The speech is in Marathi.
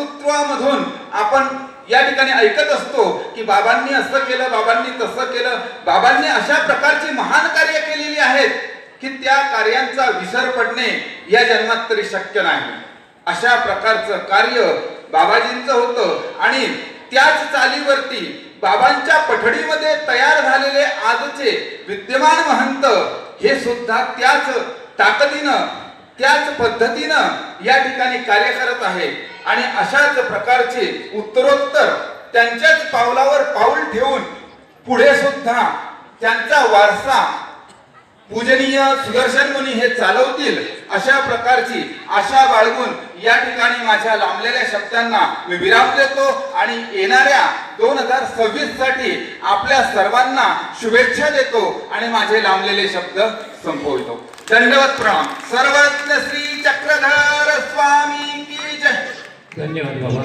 वक्तृत्वामधून आपण या ठिकाणी ऐकत असतो की बाबांनी असं केलं, बाबांनी तसं केलं, बाबांनी अशा प्रकारची महान कार्य केलेली आहेत की त्या कार्यांचा विसर पडणे या जन्मात तरी शक्य नाही. अशा प्रकारचं कार्य बाबाजींचं होतं आणि त्याच चालीवरती बाबांच्या पठडीमध्ये तयार झालेले आजचे विद्यमान महंत हे सुद्धा त्याच ताकदीनं त्याच पद्धतीनं या ठिकाणी कार्य करत आहे. आणि अशाच प्रकारचे उत्तरोत्तर त्यांच्याच पावलावर पाऊल ठेवून पुढे सुद्धा त्यांचा वारसा पूजनीय सुदर्शन मुनी हे चालवतील अशा प्रकारची आशा बाळगून या ठिकाणी माझ्या लांबलेल्या शब्दांना मी विराम देतो आणि येणाऱ्या 2026 साठी आपल्या सर्वांना शुभेच्छा देतो आणि माझे लांबलेले शब्द संपवितो. दंडवत प्रणाम. सर्वज्ञ श्री चक्रधर स्वामी की जय. धन्यवाद बाबा.